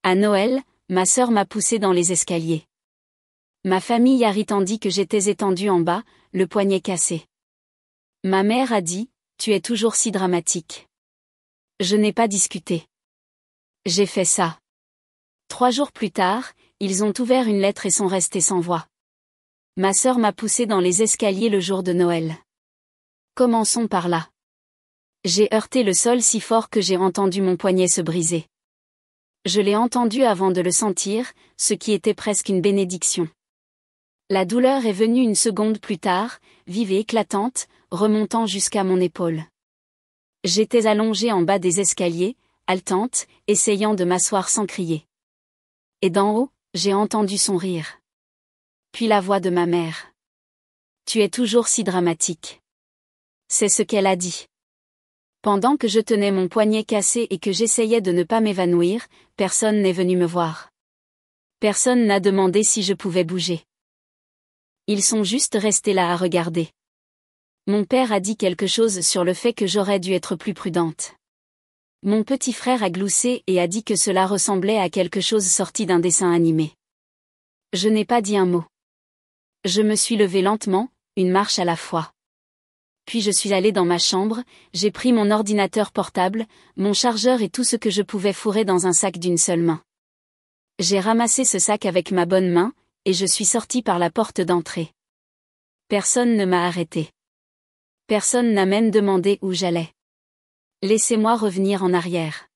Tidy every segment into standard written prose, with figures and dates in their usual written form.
À Noël, ma sœur m'a poussé dans les escaliers. Ma famille a ri tandis que j'étais étendue en bas, le poignet cassé. Ma mère a dit, « Tu es toujours si dramatique. » Je n'ai pas discuté. J'ai fait ça. 3 jours plus tard, ils ont ouvert une lettre et sont restés sans voix. Ma sœur m'a poussé dans les escaliers le jour de Noël. Commençons par là. J'ai heurté le sol si fort que j'ai entendu mon poignet se briser. Je l'ai entendu avant de le sentir, ce qui était presque une bénédiction. La douleur est venue une seconde plus tard, vive et éclatante, remontant jusqu'à mon épaule. J'étais allongée en bas des escaliers, haletante, essayant de m'asseoir sans crier. Et d'en haut, j'ai entendu son rire. Puis la voix de ma mère. « Tu es toujours si dramatique. » C'est ce qu'elle a dit. Pendant que je tenais mon poignet cassé et que j'essayais de ne pas m'évanouir, personne n'est venu me voir. Personne n'a demandé si je pouvais bouger. Ils sont juste restés là à regarder. Mon père a dit quelque chose sur le fait que j'aurais dû être plus prudente. Mon petit frère a gloussé et a dit que cela ressemblait à quelque chose sorti d'un dessin animé. Je n'ai pas dit un mot. Je me suis levée lentement, une marche à la fois. Puis je suis allée dans ma chambre, j'ai pris mon ordinateur portable, mon chargeur et tout ce que je pouvais fourrer dans un sac d'une seule main. J'ai ramassé ce sac avec ma bonne main, et je suis sortie par la porte d'entrée. Personne ne m'a arrêtée. Personne n'a même demandé où j'allais. Laissez-moi revenir en arrière.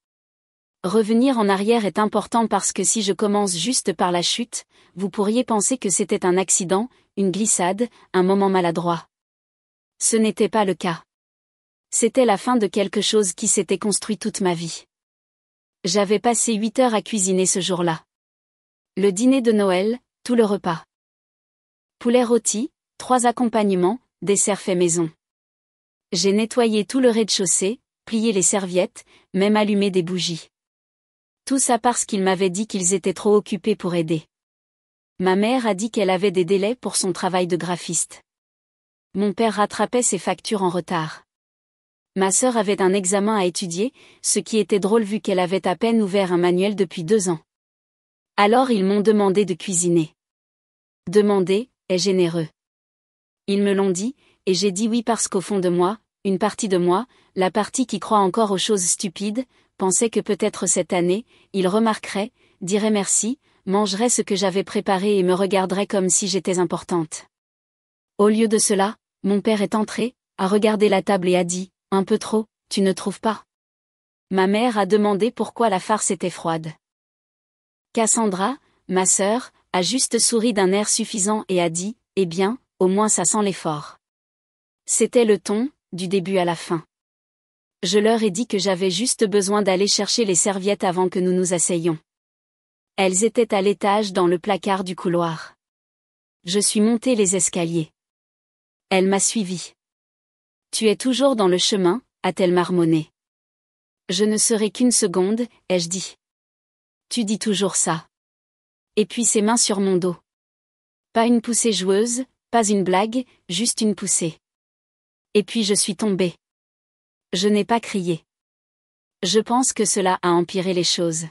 Revenir en arrière est important parce que si je commence juste par la chute, vous pourriez penser que c'était un accident, une glissade, un moment maladroit. Ce n'était pas le cas. C'était la fin de quelque chose qui s'était construit toute ma vie. J'avais passé 8 heures à cuisiner ce jour-là. Le dîner de Noël, tout le repas. Poulet rôti, 3 accompagnements, dessert fait maison. J'ai nettoyé tout le rez-de-chaussée, plié les serviettes, même allumé des bougies. Tout ça parce qu'ils m'avaient dit qu'ils étaient trop occupés pour aider. Ma mère a dit qu'elle avait des délais pour son travail de graphiste. Mon père rattrapait ses factures en retard. Ma sœur avait un examen à étudier, ce qui était drôle vu qu'elle avait à peine ouvert un manuel depuis 2 ans. Alors ils m'ont demandé de cuisiner. Demander est généreux. Ils me l'ont dit, et j'ai dit oui parce qu'au fond de moi, une partie de moi, la partie qui croit encore aux choses stupides, pensait que peut-être cette année, ils remarqueraient, diraient merci, mangeraient ce que j'avais préparé et me regarderaient comme si j'étais importante. Au lieu de cela, mon père est entré, a regardé la table et a dit, « Un peu trop, tu ne trouves pas ?» Ma mère a demandé pourquoi la farce était froide. Cassandra, ma sœur, a juste souri d'un air suffisant et a dit, « Eh bien, au moins ça sent l'effort. » C'était le ton, du début à la fin. Je leur ai dit que j'avais juste besoin d'aller chercher les serviettes avant que nous nous asseyions. Elles étaient à l'étage dans le placard du couloir. Je suis montée les escaliers. Elle m'a suivi. « Tu es toujours dans le chemin ?» a-t-elle marmonné. « Je ne serai qu'une seconde » ai-je dit. « Tu dis toujours ça. » Et puis ses mains sur mon dos. Pas une poussée joueuse, pas une blague, juste une poussée. Et puis je suis tombée. Je n'ai pas crié. Je pense que cela a empiré les choses.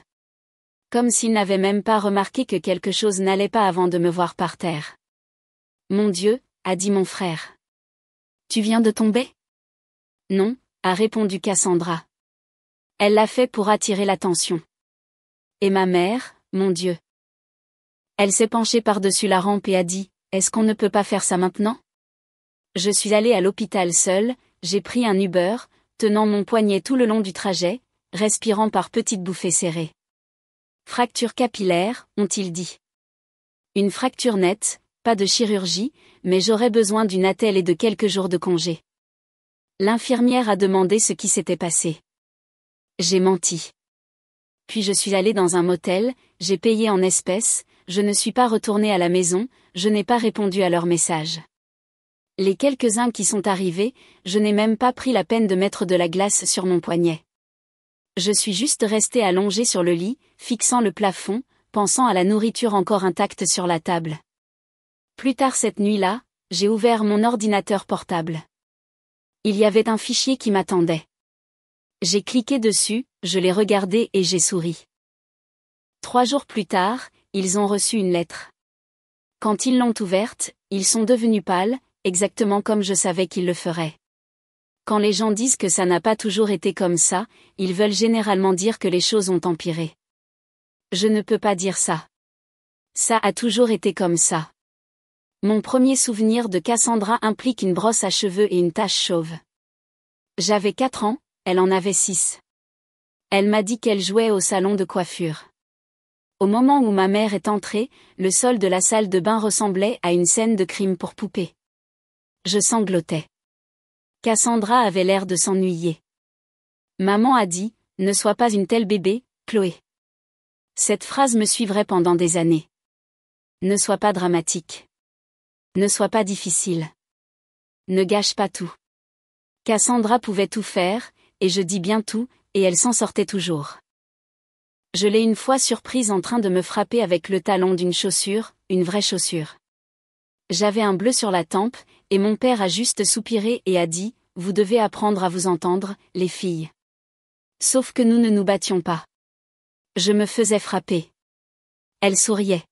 Comme s'il n'avait même pas remarqué que quelque chose n'allait pas avant de me voir par terre. « Mon Dieu » a dit mon frère. « Tu viens de tomber ?» « Non » a répondu Cassandra. Elle l'a fait pour attirer l'attention. « Et ma mère, mon Dieu ?» Elle s'est penchée par-dessus la rampe et a dit, « Est-ce qu'on ne peut pas faire ça maintenant ?» Je suis allée à l'hôpital seule, j'ai pris un Uber, tenant mon poignet tout le long du trajet, respirant par petites bouffées serrées. Fracture capillaire, ont-ils dit. Une fracture nette, pas de chirurgie, mais j'aurais besoin d'une attelle et de quelques jours de congé. L'infirmière a demandé ce qui s'était passé. J'ai menti. Puis je suis allée dans un motel, j'ai payé en espèces, je ne suis pas retournée à la maison, je n'ai pas répondu à leurs messages. Les quelques-uns qui sont arrivés, je n'ai même pas pris la peine de mettre de la glace sur mon poignet. Je suis juste restée allongée sur le lit, fixant le plafond, pensant à la nourriture encore intacte sur la table. Plus tard cette nuit-là, j'ai ouvert mon ordinateur portable. Il y avait un fichier qui m'attendait. J'ai cliqué dessus, je l'ai regardé et j'ai souri. 3 jours plus tard, ils ont reçu une lettre. Quand ils l'ont ouverte, ils sont devenus pâles, exactement comme je savais qu'ils le feraient. Quand les gens disent que ça n'a pas toujours été comme ça, ils veulent généralement dire que les choses ont empiré. Je ne peux pas dire ça. Ça a toujours été comme ça. Mon premier souvenir de Cassandra implique une brosse à cheveux et une tache chauve. J'avais 4 ans, elle en avait 6. Elle m'a dit qu'elle jouait au salon de coiffure. Au moment où ma mère est entrée, le sol de la salle de bain ressemblait à une scène de crime pour poupée. Je sanglotais. Cassandra avait l'air de s'ennuyer. Maman a dit, « Ne sois pas une telle bébé, Chloé. » Cette phrase me suivrait pendant des années. Ne sois pas dramatique. Ne sois pas difficile. Ne gâche pas tout. Cassandra pouvait tout faire, et je dis bien tout, et elle s'en sortait toujours. Je l'ai une fois surprise en train de me frapper avec le talon d'une chaussure, une vraie chaussure. J'avais un bleu sur la tempe, et mon père a juste soupiré et a dit, « Vous devez apprendre à vous entendre, les filles. » Sauf que nous ne nous battions pas. Je me faisais frapper. Elle souriait.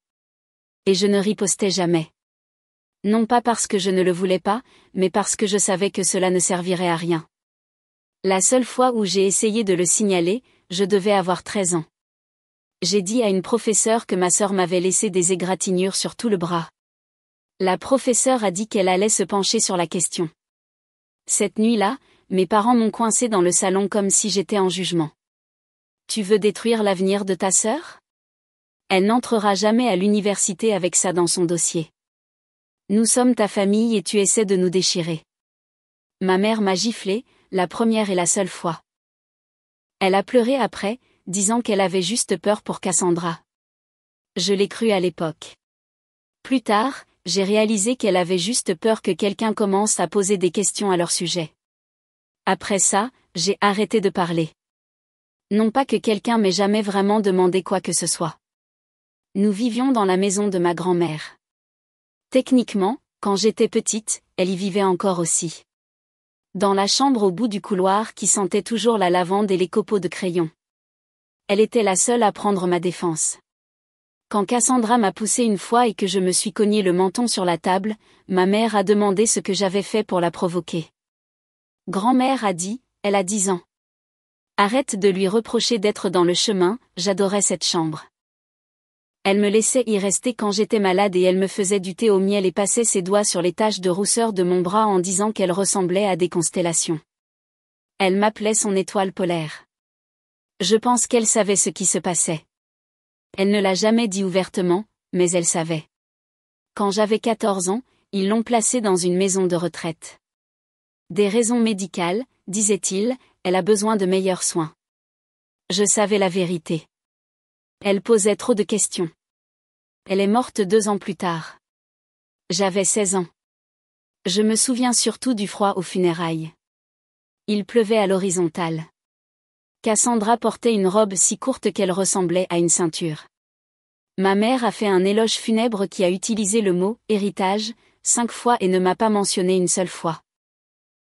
Et je ne ripostais jamais. Non pas parce que je ne le voulais pas, mais parce que je savais que cela ne servirait à rien. La seule fois où j'ai essayé de le signaler, je devais avoir 13 ans. J'ai dit à une professeure que ma sœur m'avait laissé des égratignures sur tout le bras. La professeure a dit qu'elle allait se pencher sur la question. Cette nuit-là, mes parents m'ont coincé dans le salon comme si j'étais en jugement. Tu veux détruire l'avenir de ta sœur ? Elle n'entrera jamais à l'université avec ça dans son dossier. Nous sommes ta famille et tu essaies de nous déchirer. Ma mère m'a giflé, la première et la seule fois. Elle a pleuré après, disant qu'elle avait juste peur pour Cassandra. Je l'ai cru à l'époque. Plus tard, j'ai réalisé qu'elle avait juste peur que quelqu'un commence à poser des questions à leur sujet. Après ça, j'ai arrêté de parler. Non pas que quelqu'un m'ait jamais vraiment demandé quoi que ce soit. Nous vivions dans la maison de ma grand-mère. Techniquement, quand j'étais petite, elle y vivait encore aussi. Dans la chambre au bout du couloir qui sentait toujours la lavande et les copeaux de crayon. Elle était la seule à prendre ma défense. Quand Cassandra m'a poussé une fois et que je me suis cogné le menton sur la table, ma mère a demandé ce que j'avais fait pour la provoquer. Grand-mère a dit, elle a 10 ans. Arrête de lui reprocher d'être dans le chemin, j'adorais cette chambre. Elle me laissait y rester quand j'étais malade et elle me faisait du thé au miel et passait ses doigts sur les taches de rousseur de mon bras en disant qu'elle ressemblait à des constellations. Elle m'appelait son étoile polaire. Je pense qu'elle savait ce qui se passait. Elle ne l'a jamais dit ouvertement, mais elle savait. Quand j'avais 14 ans, ils l'ont placée dans une maison de retraite. Des raisons médicales, disait-il, elle a besoin de meilleurs soins. Je savais la vérité. Elle posait trop de questions. Elle est morte 2 ans plus tard. J'avais 16 ans. Je me souviens surtout du froid aux funérailles. Il pleuvait à l'horizontale. Cassandra portait une robe si courte qu'elle ressemblait à une ceinture. Ma mère a fait un éloge funèbre qui a utilisé le mot « héritage » 5 fois et ne m'a pas mentionné une seule fois.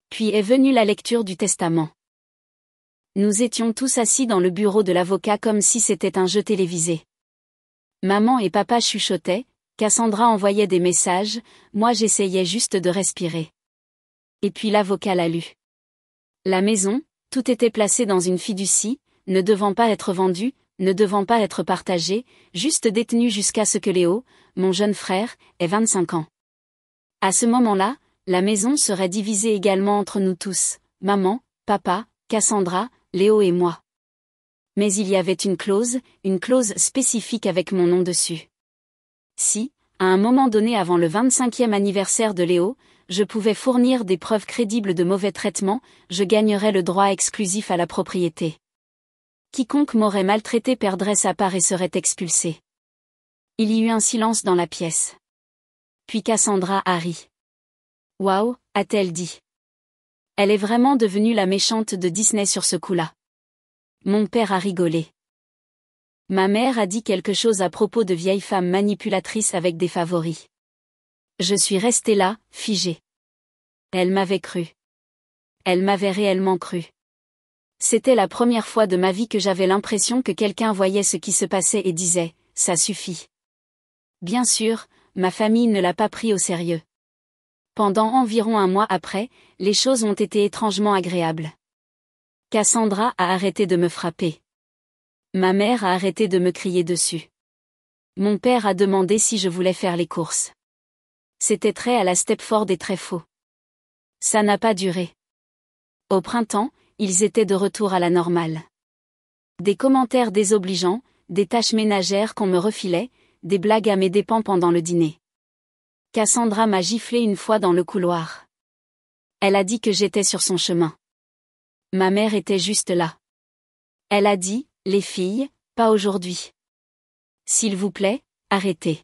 Puis est venue la lecture du testament. Nous étions tous assis dans le bureau de l'avocat comme si c'était un jeu télévisé. Maman et papa chuchotaient, Cassandra envoyait des messages, moi j'essayais juste de respirer. Et puis l'avocat l'a lu. La maison, tout était placé dans une fiducie, ne devant pas être vendu, ne devant pas être partagé, juste détenu jusqu'à ce que Léo, mon jeune frère, ait 25 ans. À ce moment-là, la maison serait divisée également entre nous tous, maman, papa, Cassandra, Léo et moi. Mais il y avait une clause spécifique avec mon nom dessus. Si, à un moment donné avant le 25e anniversaire de Léo, je pouvais fournir des preuves crédibles de mauvais traitement, je gagnerais le droit exclusif à la propriété. Quiconque m'aurait maltraité perdrait sa part et serait expulsé. Il y eut un silence dans la pièce. Puis Cassandra a ri. « Waouh » a-t-elle dit. Elle est vraiment devenue la méchante de Disney sur ce coup-là. Mon père a rigolé. Ma mère a dit quelque chose à propos de vieilles femmes manipulatrices avec des favoris. Je suis restée là, figée. Elle m'avait cru. Elle m'avait réellement cru. C'était la première fois de ma vie que j'avais l'impression que quelqu'un voyait ce qui se passait et disait « ça suffit ». Bien sûr, ma famille ne l'a pas pris au sérieux. Pendant environ un mois après, les choses ont été étrangement agréables. Cassandra a arrêté de me frapper. Ma mère a arrêté de me crier dessus. Mon père a demandé si je voulais faire les courses. C'était très à la Stepford et très faux. Ça n'a pas duré. Au printemps, ils étaient de retour à la normale. Des commentaires désobligeants, des tâches ménagères qu'on me refilait, des blagues à mes dépens pendant le dîner. Cassandra m'a giflé une fois dans le couloir. Elle a dit que j'étais sur son chemin. Ma mère était juste là. Elle a dit, les filles, pas aujourd'hui. S'il vous plaît, arrêtez.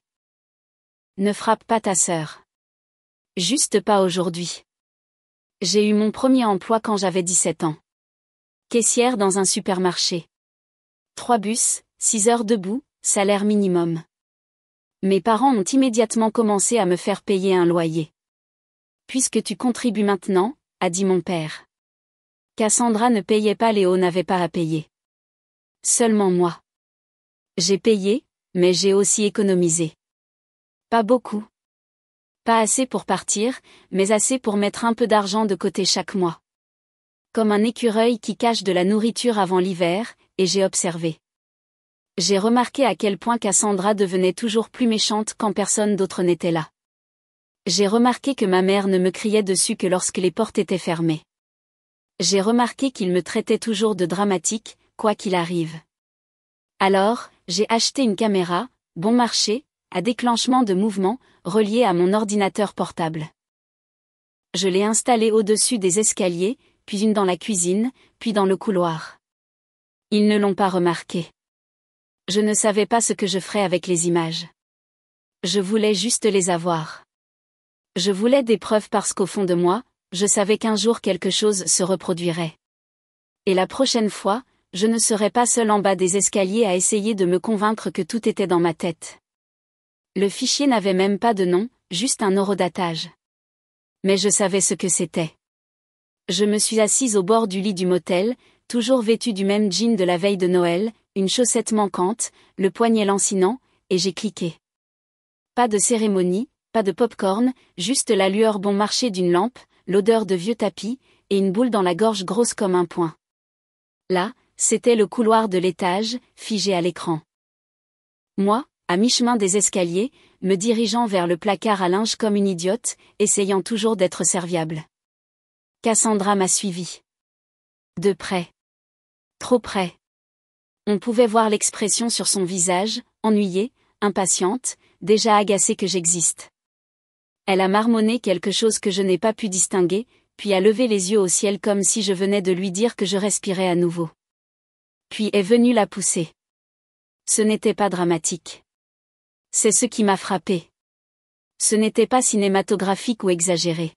Ne frappe pas ta sœur. Juste pas aujourd'hui. J'ai eu mon premier emploi quand j'avais 17 ans. Caissière dans un supermarché. 3 bus, 6 heures debout, salaire minimum. Mes parents ont immédiatement commencé à me faire payer un loyer. Puisque tu contribues maintenant, a dit mon père. Cassandra ne payait pas, Léo n'avait pas à payer. Seulement moi. J'ai payé, mais j'ai aussi économisé. Pas beaucoup. Pas assez pour partir, mais assez pour mettre un peu d'argent de côté chaque mois. Comme un écureuil qui cache de la nourriture avant l'hiver, et j'ai observé. J'ai remarqué à quel point Cassandra devenait toujours plus méchante quand personne d'autre n'était là. J'ai remarqué que ma mère ne me criait dessus que lorsque les portes étaient fermées. J'ai remarqué qu'il me traitait toujours de dramatique, quoi qu'il arrive. Alors, j'ai acheté une caméra, bon marché, à déclenchement de mouvement, reliée à mon ordinateur portable. Je l'ai installée au-dessus des escaliers, puis une dans la cuisine, puis dans le couloir. Ils ne l'ont pas remarqué. Je ne savais pas ce que je ferais avec les images. Je voulais juste les avoir. Je voulais des preuves parce qu'au fond de moi, je savais qu'un jour quelque chose se reproduirait. Et la prochaine fois, je ne serais pas seule en bas des escaliers à essayer de me convaincre que tout était dans ma tête. Le fichier n'avait même pas de nom, juste un horodatage. Mais je savais ce que c'était. Je me suis assise au bord du lit du motel, toujours vêtue du même jean de la veille de Noël, une chaussette manquante, le poignet lancinant, et j'ai cliqué. Pas de cérémonie, pas de popcorn, juste la lueur bon marché d'une lampe, l'odeur de vieux tapis, et une boule dans la gorge grosse comme un poing. Là, c'était le couloir de l'étage, figé à l'écran. Moi, à mi-chemin des escaliers, me dirigeant vers le placard à linge comme une idiote, essayant toujours d'être serviable. Cassandra m'a suivi. De près. Trop près. On pouvait voir l'expression sur son visage, ennuyée, impatiente, déjà agacée que j'existe. Elle a marmonné quelque chose que je n'ai pas pu distinguer, puis a levé les yeux au ciel comme si je venais de lui dire que je respirais à nouveau. Puis est venue la pousser. Ce n'était pas dramatique. C'est ce qui m'a frappé. Ce n'était pas cinématographique ou exagéré.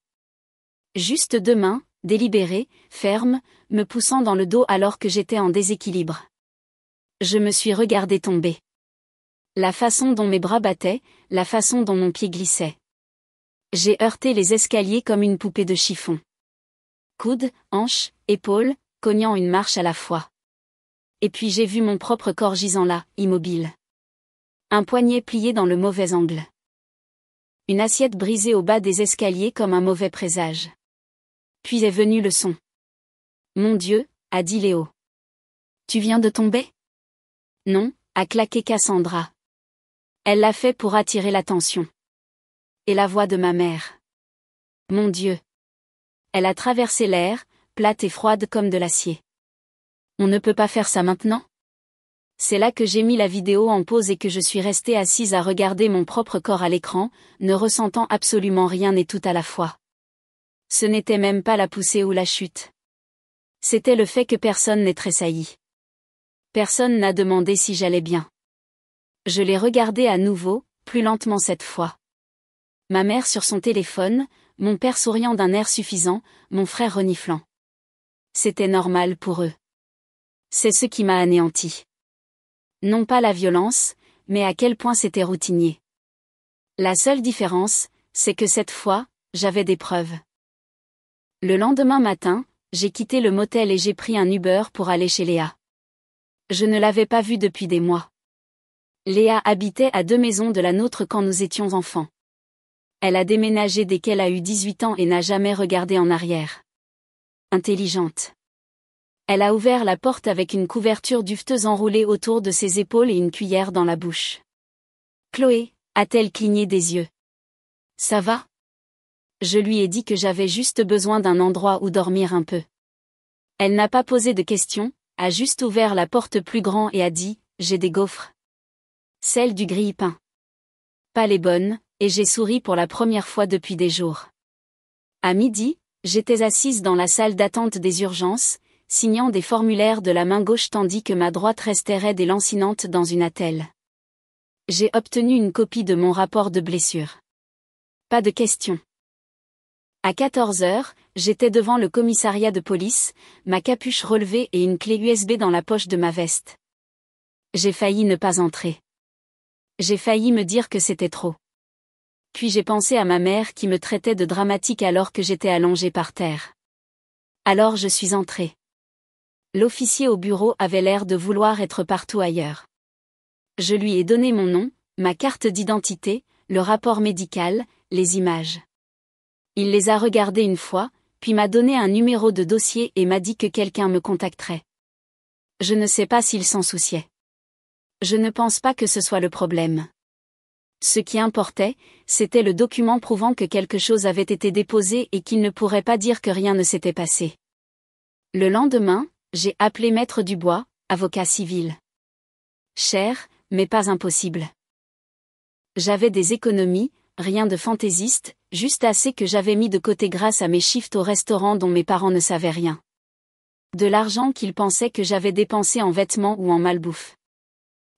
Juste 2 mains, délibérées, fermes, me poussant dans le dos alors que j'étais en déséquilibre. Je me suis regardée tomber. La façon dont mes bras battaient, la façon dont mon pied glissait. J'ai heurté les escaliers comme une poupée de chiffon. Coudes, hanches, épaules, cognant une marche à la fois. Et puis j'ai vu mon propre corps gisant là, immobile. Un poignet plié dans le mauvais angle. Une assiette brisée au bas des escaliers comme un mauvais présage. Puis est venu le son. Mon Dieu, a dit Léo. Tu viens de tomber? Non, a claqué Cassandra. Elle l'a fait pour attirer l'attention. Et la voix de ma mère. Mon Dieu. Elle a traversé l'air, plate et froide comme de l'acier. On ne peut pas faire ça maintenant? C'est là que j'ai mis la vidéo en pause et que je suis restée assise à regarder mon propre corps à l'écran, ne ressentant absolument rien et tout à la fois. Ce n'était même pas la poussée ou la chute. C'était le fait que personne n'ait tressailli. Personne n'a demandé si j'allais bien. Je l'ai regardé à nouveau, plus lentement cette fois. Ma mère sur son téléphone, mon père souriant d'un air suffisant, mon frère reniflant. C'était normal pour eux. C'est ce qui m'a anéanti. Non pas la violence, mais à quel point c'était routinier. La seule différence, c'est que cette fois, j'avais des preuves. Le lendemain matin, J'ai quitté le motel et j'ai pris un Uber pour aller chez Léa. Je ne l'avais pas vue depuis des mois. Léa habitait à 2 maisons de la nôtre quand nous étions enfants. Elle a déménagé dès qu'elle a eu 18 ans et n'a jamais regardé en arrière. Intelligente. Elle a ouvert la porte avec une couverture duveteuse enroulée autour de ses épaules et une cuillère dans la bouche. Chloé, a-t-elle cligné des yeux? Ça va? Je lui ai dit que j'avais juste besoin d'un endroit où dormir un peu. Elle n'a pas posé de questions, a juste ouvert la porte plus grand et a dit, j'ai des gaufres. Celles du grille-pain. Pas les bonnes, et j'ai souri pour la première fois depuis des jours. À midi, j'étais assise dans la salle d'attente des urgences, signant des formulaires de la main gauche tandis que ma droite restait raide et lancinante dans une attelle. J'ai obtenu une copie de mon rapport de blessure. Pas de questions. À 14h, j'étais devant le commissariat de police, ma capuche relevée et une clé USB dans la poche de ma veste. J'ai failli ne pas entrer. J'ai failli me dire que c'était trop. Puis j'ai pensé à ma mère qui me traitait de dramatique alors que j'étais allongée par terre. Alors je suis entrée. L'officier au bureau avait l'air de vouloir être partout ailleurs. Je lui ai donné mon nom, ma carte d'identité, le rapport médical, les images. Il les a regardées une fois, puis m'a donné un numéro de dossier et m'a dit que quelqu'un me contacterait. Je ne sais pas s'il s'en souciait. Je ne pense pas que ce soit le problème. Ce qui importait, c'était le document prouvant que quelque chose avait été déposé et qu'il ne pourrait pas dire que rien ne s'était passé. Le lendemain, j'ai appelé Maître Dubois, avocat civil. Cher, mais pas impossible. J'avais des économies, rien de fantaisiste, juste assez que j'avais mis de côté grâce à mes shifts au restaurant dont mes parents ne savaient rien. De l'argent qu'ils pensaient que j'avais dépensé en vêtements ou en malbouffe.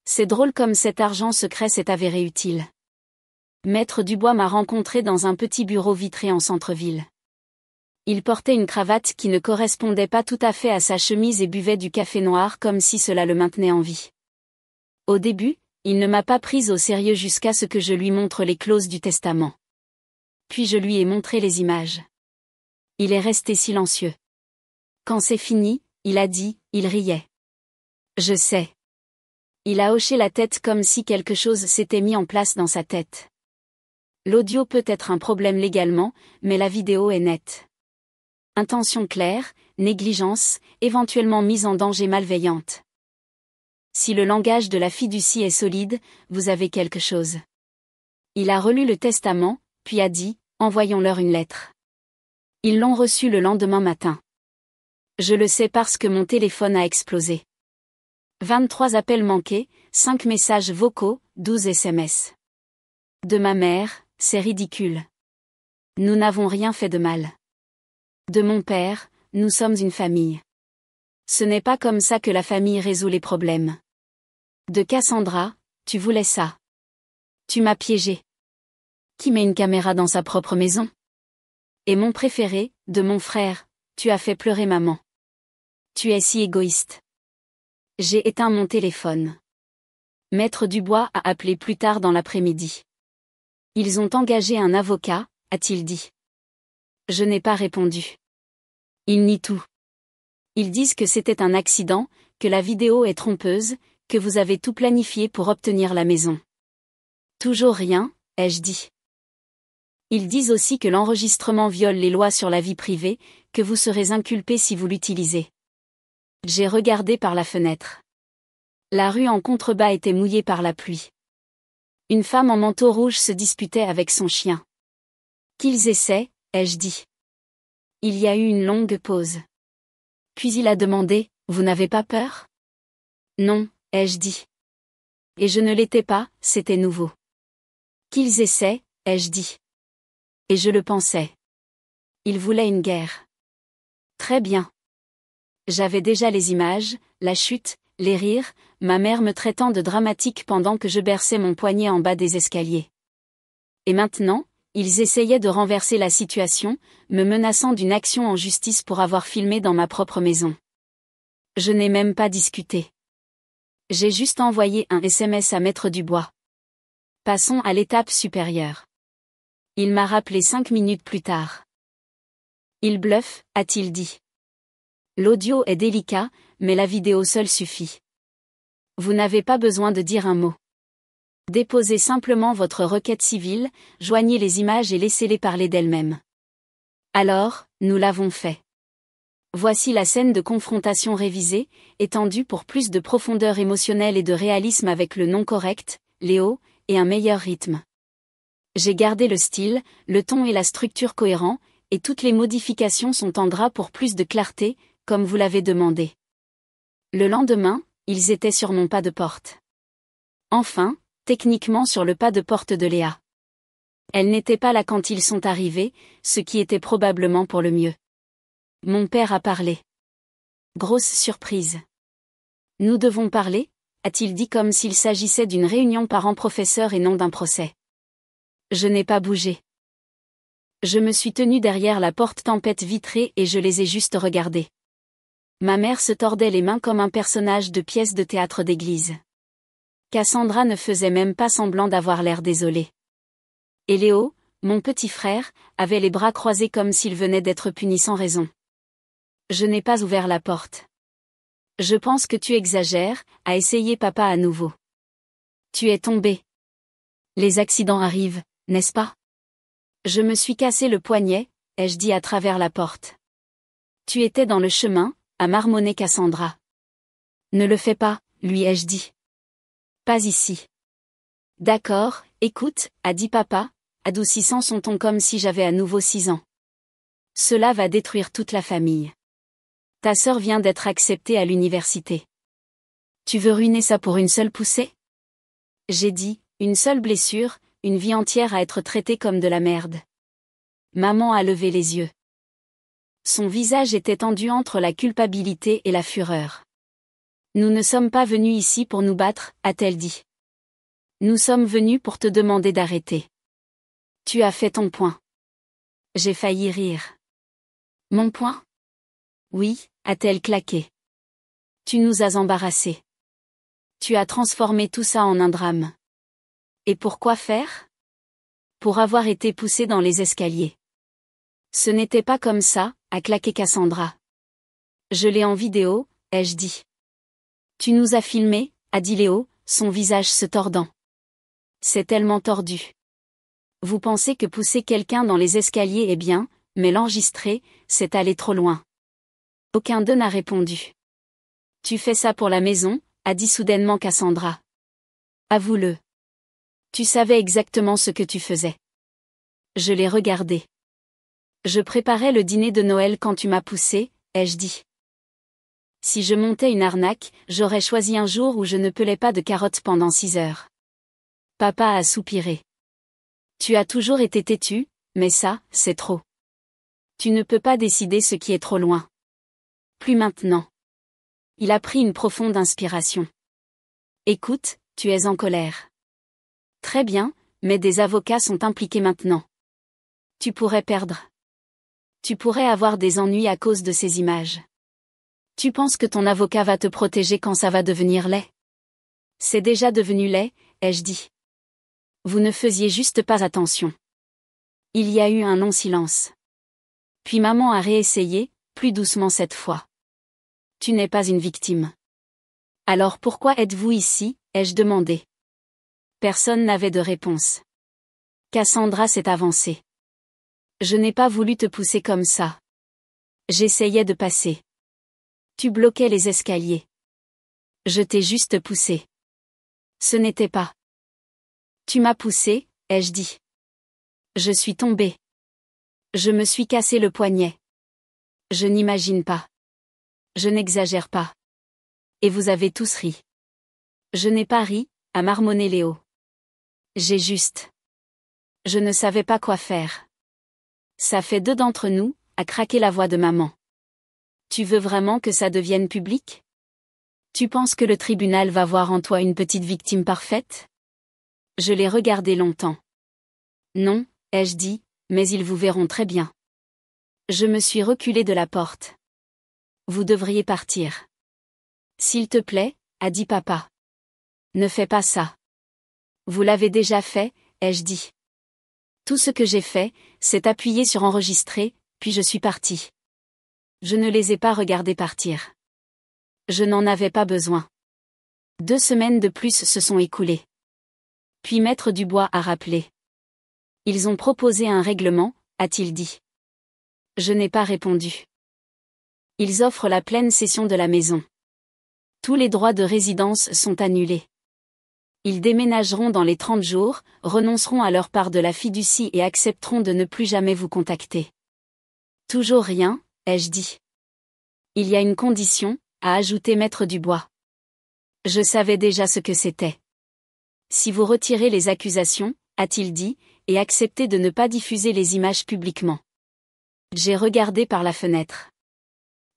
C'est drôle comme cet argent secret s'est avéré utile. Maître Dubois m'a rencontré dans un petit bureau vitré en centre-ville. Il portait une cravate qui ne correspondait pas tout à fait à sa chemise et buvait du café noir comme si cela le maintenait en vie. Au début, il ne m'a pas prise au sérieux jusqu'à ce que je lui montre les clauses du testament. Puis je lui ai montré les images. Il est resté silencieux. Quand c'est fini, il a dit, il riait. Je sais. Il a hoché la tête comme si quelque chose s'était mis en place dans sa tête. L'audio peut être un problème légalement, mais la vidéo est nette. Intention claire, négligence, éventuellement mise en danger malveillante. Si le langage de la fiducie est solide, vous avez quelque chose. Il a relu le testament, puis a dit, envoyons-leur une lettre. Ils l'ont reçu le lendemain matin. Je le sais parce que mon téléphone a explosé. 23 appels manqués, 5 messages vocaux, 12 SMS. De ma mère, c'est ridicule. Nous n'avons rien fait de mal. De mon père, nous sommes une famille. Ce n'est pas comme ça que la famille résout les problèmes. De Cassandra, tu voulais ça. Tu m'as piégé. Qui met une caméra dans sa propre maison? Et mon préféré, de mon frère, tu as fait pleurer maman. Tu es si égoïste. J'ai éteint mon téléphone. Maître Dubois a appelé plus tard dans l'après-midi. Ils ont engagé un avocat, a-t-il dit. Je n'ai pas répondu. Ils nient tout. Ils disent que c'était un accident, que la vidéo est trompeuse, que vous avez tout planifié pour obtenir la maison. Toujours rien, ai-je dit. Ils disent aussi que l'enregistrement viole les lois sur la vie privée, que vous serez inculpé si vous l'utilisez. J'ai regardé par la fenêtre. La rue en contrebas était mouillée par la pluie. Une femme en manteau rouge se disputait avec son chien. Qu'ils essaient, ai-je dit. Il y a eu une longue pause. Puis il a demandé, vous n'avez pas peur? Non, ai-je dit. Et je ne l'étais pas, c'était nouveau. Qu'ils essaient, ai-je dit. Et je le pensais. Ils voulaient une guerre. Très bien. J'avais déjà les images, la chute, les rires, ma mère me traitant de dramatique pendant que je berçais mon poignet en bas des escaliers. Et maintenant, ils essayaient de renverser la situation, me menaçant d'une action en justice pour avoir filmé dans ma propre maison. Je n'ai même pas discuté. J'ai juste envoyé un SMS à Maître Dubois. Passons à l'étape supérieure. Il m'a rappelé 5 minutes plus tard. Il bluffe, a-t-il dit. L'audio est délicat, mais la vidéo seule suffit. Vous n'avez pas besoin de dire un mot. Déposez simplement votre requête civile, joignez les images et laissez-les parler d'elles-mêmes. Alors, nous l'avons fait. Voici la scène de confrontation révisée, étendue pour plus de profondeur émotionnelle et de réalisme avec le nom correct, Léo, et un meilleur rythme. J'ai gardé le style, le ton et la structure cohérents, et toutes les modifications sont en gras pour plus de clarté, comme vous l'avez demandé. Le lendemain, ils étaient sur mon pas de porte. Enfin, techniquement sur le pas de porte de Léa. Elle n'était pas là quand ils sont arrivés, ce qui était probablement pour le mieux. Mon père a parlé. Grosse surprise. Nous devons parler, a-t-il dit comme s'il s'agissait d'une réunion parents-professeurs et non d'un procès. Je n'ai pas bougé. Je me suis tenue derrière la porte tempête vitrée et je les ai juste regardés. Ma mère se tordait les mains comme un personnage de pièce de théâtre d'église. Cassandra ne faisait même pas semblant d'avoir l'air désolée. Et Léo, mon petit frère, avait les bras croisés comme s'il venait d'être puni sans raison. Je n'ai pas ouvert la porte. Je pense que tu exagères, a essayé papa à nouveau. Tu es tombé. Les accidents arrivent, n'est-ce pas? Je me suis cassé le poignet, ai-je dit à travers la porte. Tu étais dans le chemin, a marmonné Cassandra. Ne le fais pas, lui ai-je dit. Pas ici. D'accord, écoute, a dit papa, adoucissant son ton comme si j'avais à nouveau 6 ans. Cela va détruire toute la famille. Ta sœur vient d'être acceptée à l'université. Tu veux ruiner ça pour une seule poussée? J'ai dit, une seule blessure, une vie entière à être traitée comme de la merde. Maman a levé les yeux. Son visage était tendu entre la culpabilité et la fureur. Nous ne sommes pas venus ici pour nous battre, a-t-elle dit. Nous sommes venus pour te demander d'arrêter. Tu as fait ton point. J'ai failli rire. Mon point? Oui, a-t-elle claqué. Tu nous as embarrassés. Tu as transformé tout ça en un drame. Et pourquoi faire? Pour avoir été poussé dans les escaliers. Ce n'était pas comme ça, a claqué Cassandra. Je l'ai en vidéo, ai-je dit. Tu nous as filmés, a dit Léo, son visage se tordant. C'est tellement tordu. Vous pensez que pousser quelqu'un dans les escaliers est bien, mais l'enregistrer, c'est aller trop loin. Aucun d'eux n'a répondu. Tu fais ça pour la maison, a dit soudainement Cassandra. Avoue-le. Tu savais exactement ce que tu faisais. Je l'ai regardé. Je préparais le dîner de Noël quand tu m'as poussé, ai-je dit. Si je montais une arnaque, j'aurais choisi un jour où je ne pelais pas de carottes pendant 6 heures. Papa a soupiré. Tu as toujours été têtu, mais ça, c'est trop. Tu ne peux pas décider ce qui est trop loin. Plus maintenant. Il a pris une profonde inspiration. Écoute, tu es en colère. Très bien, mais des avocats sont impliqués maintenant. Tu pourrais perdre. Tu pourrais avoir des ennuis à cause de ces images. Tu penses que ton avocat va te protéger quand ça va devenir laid? C'est déjà devenu laid, ai-je dit. Vous ne faisiez juste pas attention. Il y a eu un non-silence. Puis maman a réessayé, plus doucement cette fois. Tu n'es pas une victime. Alors pourquoi êtes-vous ici, ai-je demandé. Personne n'avait de réponse. Cassandra s'est avancée. Je n'ai pas voulu te pousser comme ça. J'essayais de passer. Tu bloquais les escaliers. Je t'ai juste poussé. Ce n'était pas. Tu m'as poussé, ai-je dit. Je suis tombée. Je me suis cassé le poignet. Je n'imagine pas. Je n'exagère pas. Et vous avez tous ri. Je n'ai pas ri, a marmonné Léo. J'ai juste. Je ne savais pas quoi faire. Ça fait 2 d'entre nous, a craqué la voix de maman. Tu veux vraiment que ça devienne public? Tu penses que le tribunal va voir en toi une petite victime parfaite? Je l'ai regardé longtemps. Non, ai-je dit, mais ils vous verront très bien. Je me suis reculé de la porte. Vous devriez partir. S'il te plaît, a dit papa. Ne fais pas ça. Vous l'avez déjà fait, ai-je dit. Tout ce que j'ai fait, c'est appuyer sur enregistrer, puis je suis parti. Je ne les ai pas regardés partir. Je n'en avais pas besoin. 2 semaines de plus se sont écoulées. Puis Maître Dubois a rappelé. Ils ont proposé un règlement, a-t-il dit. Je n'ai pas répondu. Ils offrent la pleine cession de la maison. Tous les droits de résidence sont annulés. Ils déménageront dans les 30 jours, renonceront à leur part de la fiducie et accepteront de ne plus jamais vous contacter. Toujours rien, ai-je dit. Il y a une condition, a ajouté Maître Dubois. Je savais déjà ce que c'était. Si vous retirez les accusations, a-t-il dit, et acceptez de ne pas diffuser les images publiquement. J'ai regardé par la fenêtre.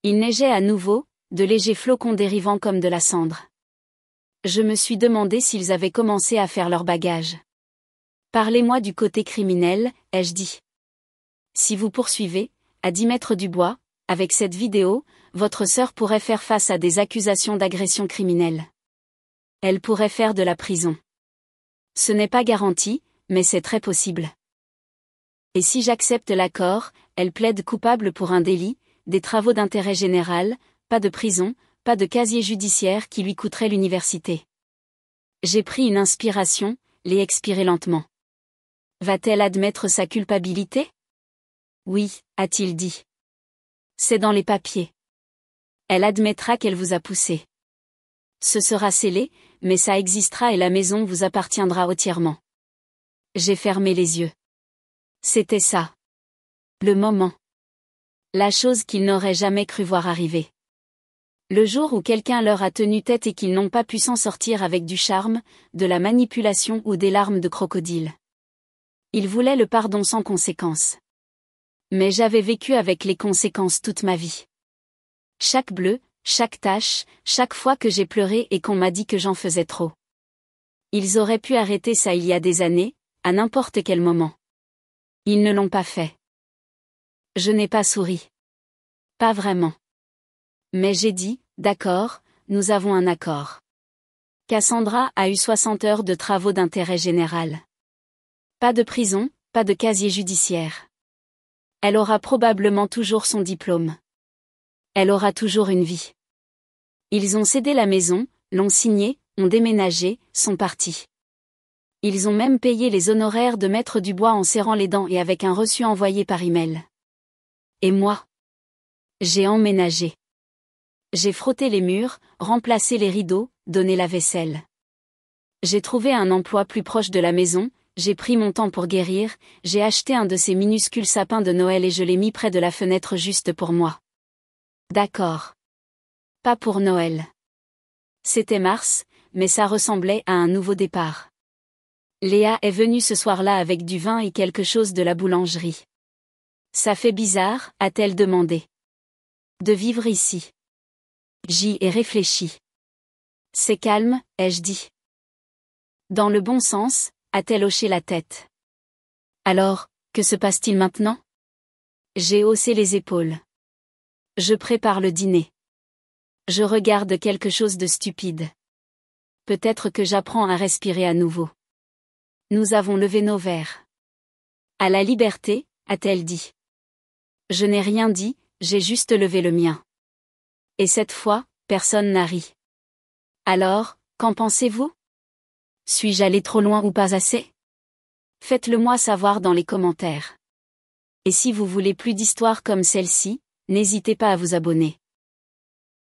Il neigeait à nouveau, de légers flocons dérivant comme de la cendre. Je me suis demandé s'ils avaient commencé à faire leur bagage. Parlez-moi du côté criminel, ai-je dit. Si vous poursuivez, a dit Maître Dubois, avec cette vidéo, votre sœur pourrait faire face à des accusations d'agression criminelle. Elle pourrait faire de la prison. Ce n'est pas garanti, mais c'est très possible. Et si j'accepte l'accord, elle plaide coupable pour un délit, des travaux d'intérêt général, pas de prison, pas de casier judiciaire qui lui coûterait l'université. J'ai pris une inspiration, l'ai expirée lentement. Va-t-elle admettre sa culpabilité? Oui, a-t-il dit. C'est dans les papiers. Elle admettra qu'elle vous a poussé. Ce sera scellé, mais ça existera et la maison vous appartiendra entièrement. J'ai fermé les yeux. C'était ça. Le moment. La chose qu'ils n'auraient jamais cru voir arriver. Le jour où quelqu'un leur a tenu tête et qu'ils n'ont pas pu s'en sortir avec du charme, de la manipulation ou des larmes de crocodile. Ils voulaient le pardon sans conséquence. Mais j'avais vécu avec les conséquences toute ma vie. Chaque bleu, chaque tache, chaque fois que j'ai pleuré et qu'on m'a dit que j'en faisais trop. Ils auraient pu arrêter ça il y a des années, à n'importe quel moment. Ils ne l'ont pas fait. Je n'ai pas souri. Pas vraiment. Mais j'ai dit, d'accord, nous avons un accord. Cassandra a eu 60 heures de travaux d'intérêt général. Pas de prison, pas de casier judiciaire. Elle aura probablement toujours son diplôme. Elle aura toujours une vie. Ils ont cédé la maison, l'ont signée, ont déménagé, sont partis. Ils ont même payé les honoraires de Maître Dubois en serrant les dents et avec un reçu envoyé par email. Et moi? J'ai emménagé. J'ai frotté les murs, remplacé les rideaux, donné la vaisselle. J'ai trouvé un emploi plus proche de la maison, j'ai pris mon temps pour guérir, j'ai acheté un de ces minuscules sapins de Noël et je l'ai mis près de la fenêtre juste pour moi. D'accord. Pas pour Noël. C'était mars, mais ça ressemblait à un nouveau départ. Léa est venue ce soir-là avec du vin et quelque chose de la boulangerie. Ça fait bizarre, a-t-elle demandé. De vivre ici. J'y ai réfléchi. C'est calme, ai-je dit. Dans le bon sens, a-t-elle hoché la tête. Alors, que se passe-t-il maintenant? J'ai haussé les épaules. Je prépare le dîner. Je regarde quelque chose de stupide. Peut-être que j'apprends à respirer à nouveau. Nous avons levé nos verres. À la liberté, a-t-elle dit. Je n'ai rien dit, j'ai juste levé le mien. Et cette fois, personne n'a ri. Alors, qu'en pensez-vous? Suis-je allé trop loin ou pas assez? Faites-le moi savoir dans les commentaires. Et si vous voulez plus d'histoires comme celle-ci, n'hésitez pas à vous abonner.